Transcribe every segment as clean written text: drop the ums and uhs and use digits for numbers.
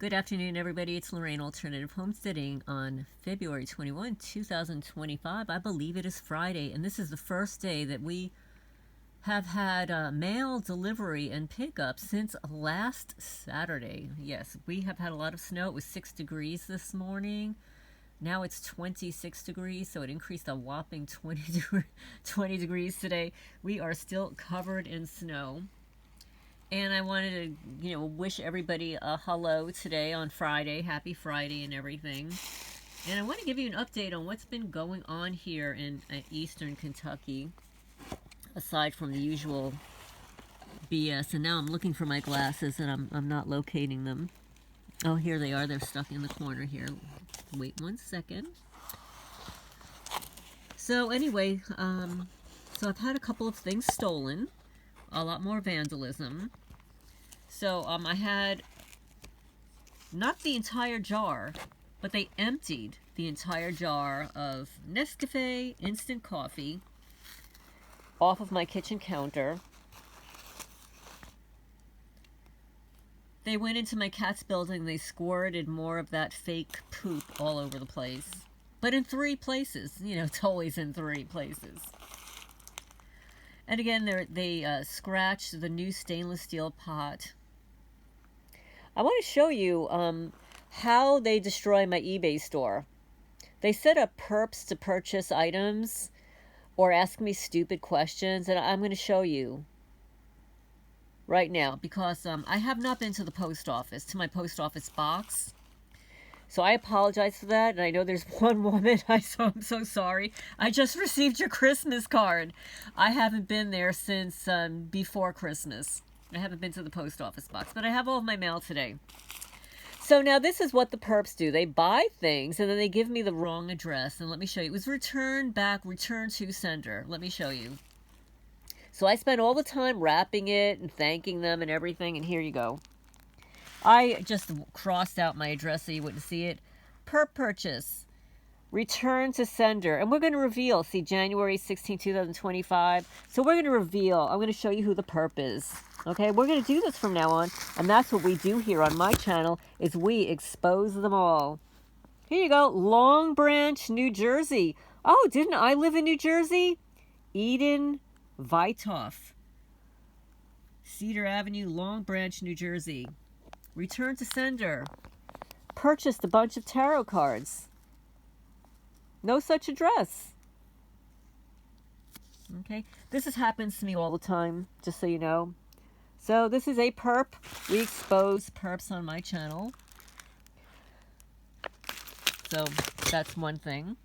Good afternoon, everybody. It's Lorraine Alternative Homesteading on February 21, 2025. I believe it is Friday, and this is the first day that we have had mail delivery and pickup since last Saturday. Yes, we have had a lot of snow. It was 6 degrees this morning. Now it's 26 degrees, so it increased a whopping 20 degrees today. We are still covered in snow. And I wanted to, wish everybody a hello today on Friday. Happy Friday and everything. And I want to give you an update on what's been going on here in eastern Kentucky, aside from the usual BS. And now I'm looking for my glasses, and I'm not locating them. Oh, here they are. They're stuck in the corner here. Wait 1 second. So anyway, so I've had a couple of things stolen. A lot more vandalism. So I had not the entire jar, but they emptied the entire jar of Nescafe instant coffee off of my kitchen counter. They went into my cat's building. They squirted more of that fake poop all over the place. But in 3 places. It's always in 3 places. And again, they scratched the new stainless steel pot. I want to show you how they destroy my eBay store. They set up perps to purchase items or ask me stupid questions, and I'm going to show you right now because I have not been to the post office, to my post office box. So I apologize for that, and I know there's one woman, I'm so sorry. I just received your Christmas card. I haven't been there since before Christmas. I haven't been to the post office box, but I have all of my mail today. So now this is what the perps do. They buy things, and then they give me the wrong address. And let me show you. It was return to sender. Let me show you. So I spent all the time wrapping it and thanking them and everything, and here you go. I just crossed out my address so you wouldn't see it. Per purchase. Return to sender. And we're going to reveal. See, January 16, 2025. So we're going to reveal. I'm going to show you who the perp is. Okay, we're going to do this from now on. And that's what we do here on my channel, is we expose them all. Here you go. Long Branch, New Jersey. Oh, didn't I live in New Jersey? Eden Vitoff. Cedar Avenue, Long Branch, New Jersey. Return to sender. Purchased a bunch of tarot cards. No such address. Okay, this happens to me all the time, just so you know. So this is a perp. We expose perps on my channel. So that's one thing.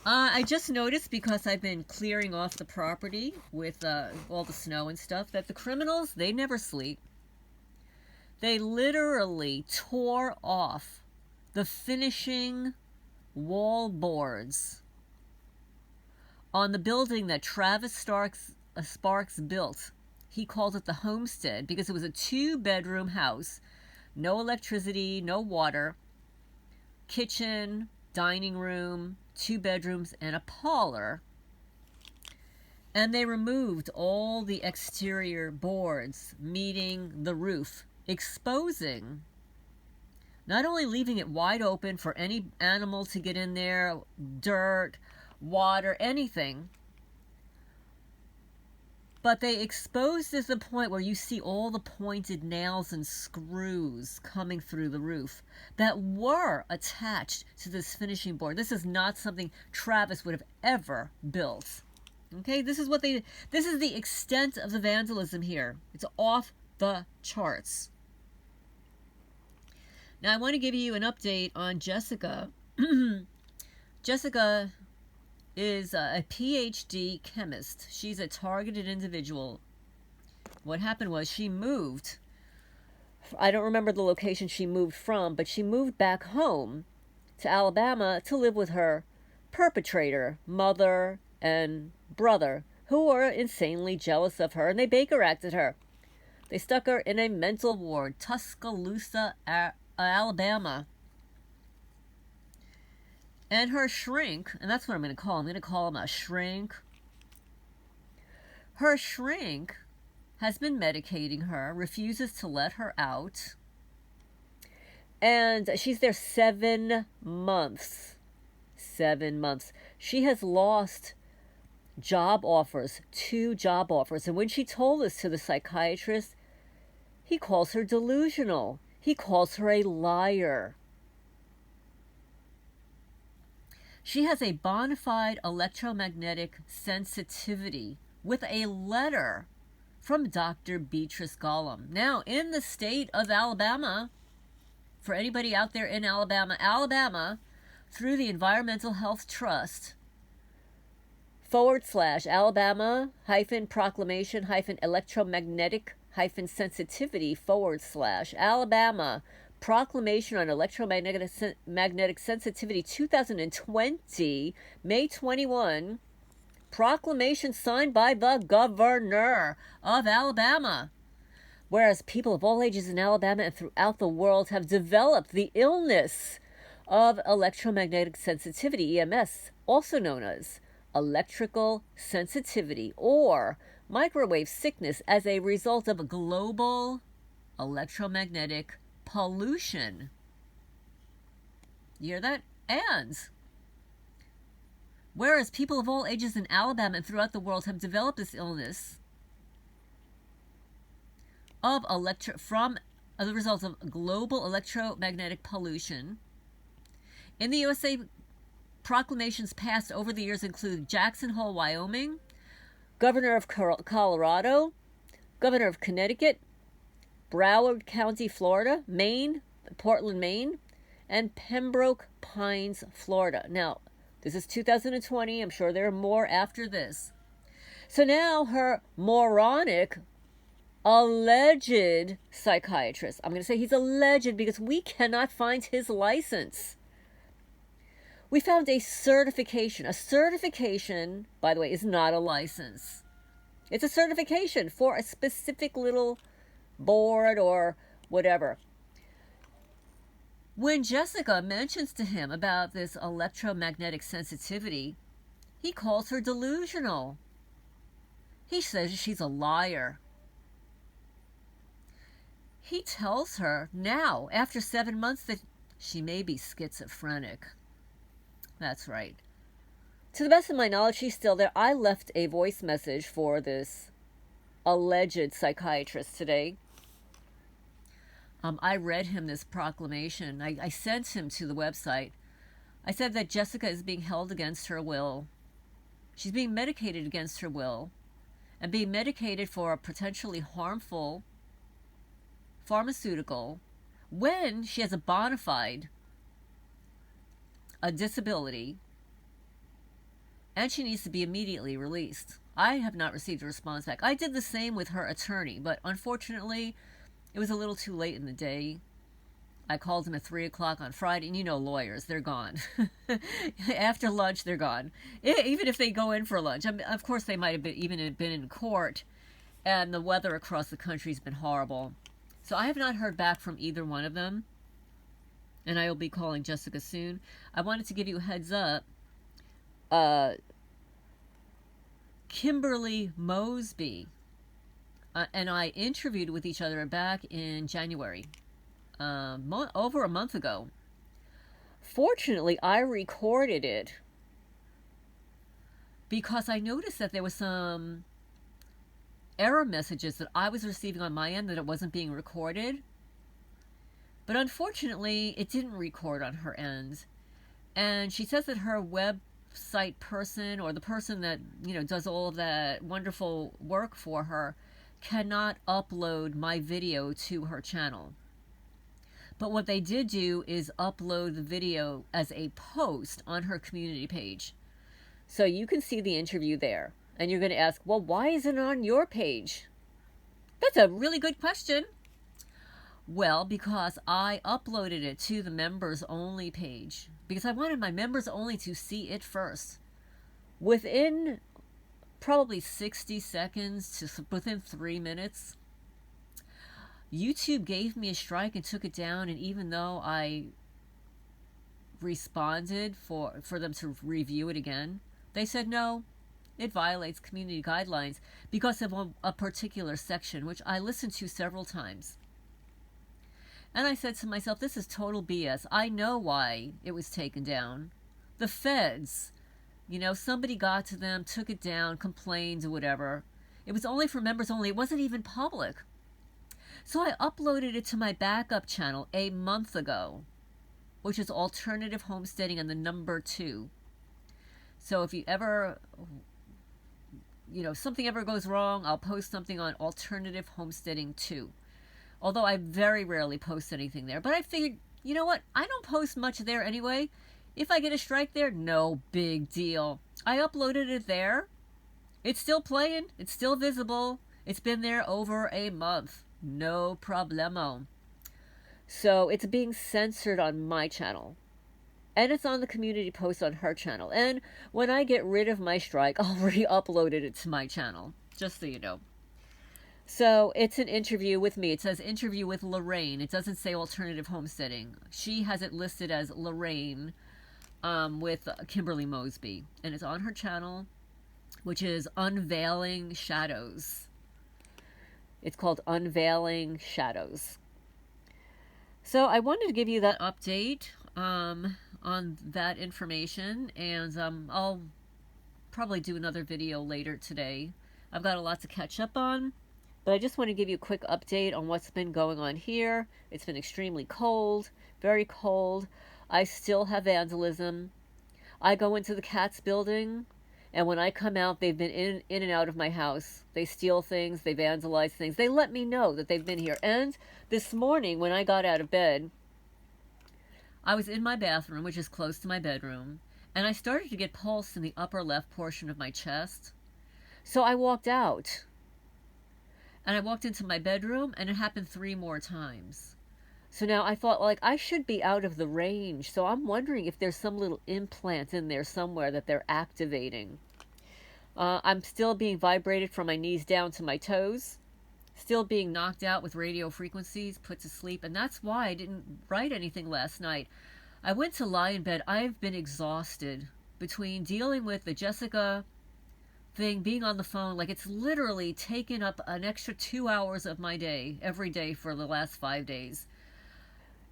I just noticed, because I've been clearing off the property with all the snow and stuff, that the criminals, they never sleep. They literally tore off the finishing wall boards on the building that Travis Sparks built. He called it the homestead because it was a 2-bedroom house, no electricity, no water, kitchen, dining room, 2 bedrooms, and a parlor. And they removed all the exterior boards meeting the roof, exposing, not only leaving it wide open for any animal to get in there, dirt, water, anything, but they exposed to the point where you see all the pointed nails and screws coming through the roof that were attached to this finishing board. This is not something Travis would have ever built. Okay, this is the extent of the vandalism here. It's off the charts. Now, I want to give you an update on Jessica. Jessica is a PhD chemist. She's a targeted individual. What happened was she moved. I don't remember the location she moved from, but she moved back home to Alabama to live with her perpetrator, mother, and brother, who were insanely jealous of her, and they Baker acted her. They stuck her in a mental ward, Tuscaloosa, Alabama. And her shrink, and that's what I'm going to call him. I'm going to call him a shrink. Her shrink has been medicating her, refuses to let her out. And she's there 7 months. 7 months. She has lost job offers, 2 job offers. And when she told this to the psychiatrist, he calls her delusional. He calls her a liar. She has a bona fide electromagnetic sensitivity with a letter from Dr. Beatrice Gollum. Now, in the state of Alabama, for anybody out there in Alabama, through the Environmental Health Trust, /Alabama-electromagnetic-sensitivity / Alabama Proclamation on Electromagnetic Sensitivity 2020, May 21, proclamation signed by the governor of Alabama. Whereas people of all ages in Alabama and throughout the world have developed the illness of electromagnetic sensitivity, EMS, also known as electrical sensitivity or microwave sickness, as a result of global electromagnetic pollution. You hear that? And whereas people of all ages in Alabama and throughout the world have developed this illness of the result of global electromagnetic pollution. In the USA, proclamations passed over the years include Jackson Hole, Wyoming, Governor of Colorado, Governor of Connecticut, Broward County, Florida, Maine, Portland, Maine, and Pembroke Pines, Florida. Now, this is 2020. I'm sure there are more after this. So now her moronic, alleged psychiatrist, I'm going to say he's alleged because we cannot find his license. We found a certification. A certification, by the way, is not a license. It's a certification for a specific little board or whatever. When Jessica mentions to him about this electromagnetic sensitivity, he calls her delusional. He says she's a liar. He tells her now, after 7 months, that she may be schizophrenic. That's right. To the best of my knowledge, she's still there. I left a voice message for this alleged psychiatrist today. I read him this proclamation. I sent him to the website. I said that Jessica is being held against her will. She's being medicated against her will and being medicated for a potentially harmful pharmaceutical when she has a bona fide disability, and she needs to be immediately released. I have not received a response back. I did the same with her attorney, but unfortunately, it was a little too late in the day. I called him at 3 o'clock on Friday, and you know lawyers, they're gone. After lunch, they're gone. Even if they go in for lunch. I mean, of course, they might have been in court, and the weather across the country has been horrible. So I have not heard back from either one of them, and I will be calling Jessica soon. I wanted to give you a heads up. Kimberly Mosby and I interviewed with each other back in January, over a month ago. Fortunately, I recorded it because I noticed that there was some error messages that I was receiving on my end that it wasn't being recorded. But unfortunately, it didn't record on her end. And she says that her website person, or the person that, does all of that wonderful work for her, cannot upload my video to her channel. But what they did do is upload the video as a post on her community page. So you can see the interview there. And you're going to ask, well, why isn't it on your page? That's a really good question. Well, because I uploaded it to the members only page, because I wanted my members only to see it first. Within probably 60 seconds to within 3 minutes, YouTube gave me a strike and took it down. And even though I responded for them to review it again, they said no, it violates community guidelines because of a particular section, which I listened to several times. And I said to myself, this is total BS. I know why it was taken down. The feds, you know, somebody got to them, took it down, complained or whatever. It was only for members only. It wasn't even public. So I uploaded it to my backup channel a month ago, which is Alternative Homesteading and the number 2. So if you ever, you know, something ever goes wrong, I'll post something on Alternative Homesteading 2. Although I very rarely post anything there. But I figured, you know what? I don't post much there anyway. If I get a strike there, no big deal. I uploaded it there. It's still playing. It's still visible. It's been there over a month. No problemo. So it's being censored on my channel. And it's on the community post on her channel. And when I get rid of my strike, I'll re-upload it to my channel. Just so you know. So it's an interview with me. It says interview with Lorraine. It doesn't say Alternative Homesteading. She has it listed as Lorraine with Kimberly Mosby. And it's on her channel, which is Unveiling Shadows. It's called Unveiling Shadows. So I wanted to give you that update on that information. And I'll probably do another video later today. I've got a lot to catch up on. But I just want to give you a quick update on what's been going on here. It's been extremely cold, very cold. I still have vandalism. I go into the cat's building, and when I come out, they've been in and out of my house. They steal things, they vandalize things. They let me know that they've been here. And this morning, when I got out of bed, I was in my bathroom, which is close to my bedroom, and I started to get pulse in the upper left portion of my chest. So I walked out. And I walked into my bedroom, and it happened 3 more times. So now I thought, like, I should be out of the range. So I'm wondering if there's some little implant in there somewhere that they're activating. I'm still being vibrated from my knees down to my toes. Still being knocked out with radio frequencies, put to sleep. And that's why I didn't write anything last night. I went to lie in bed. I've been exhausted between dealing with the Jessica thing, being on the phone. Like, it's literally taken up an extra 2 hours of my day every day for the last 5 days.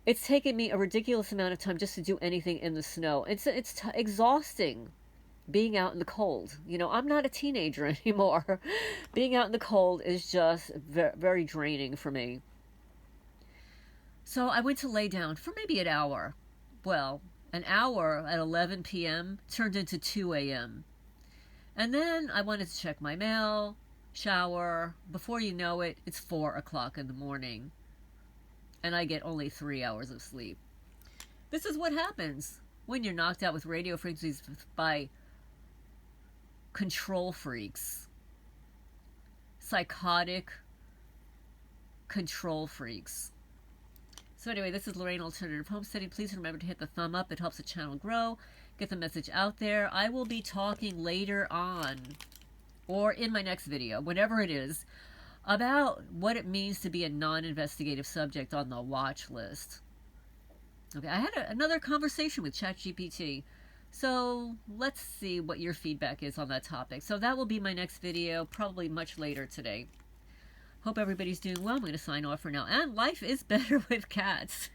It's taken me a ridiculous amount of time just to do anything in the snow. It's exhausting being out in the cold. You know, I'm not a teenager anymore. Being out in the cold is just very draining for me. So I went to lay down for maybe an hour. Well, an hour at 11 p.m. turned into 2 a.m. And then I wanted to check my mail, shower. Before you know it, it's 4 o'clock in the morning. And I get only 3 hours of sleep. This is what happens when you're knocked out with radio frequencies by control freaks. Psychotic control freaks. So anyway, this is Lorraine Alternative Homesteading. Please remember to hit the thumb up. It helps the channel grow. Get the message out there. I will be talking later on, or in my next video, whatever it is, about what it means to be a non-investigative subject on the watch list. Okay, I had another conversation with ChatGPT. So let's see what your feedback is on that topic. So that will be my next video, probably much later today. Hope everybody's doing well. I'm going to sign off for now. And life is better with cats.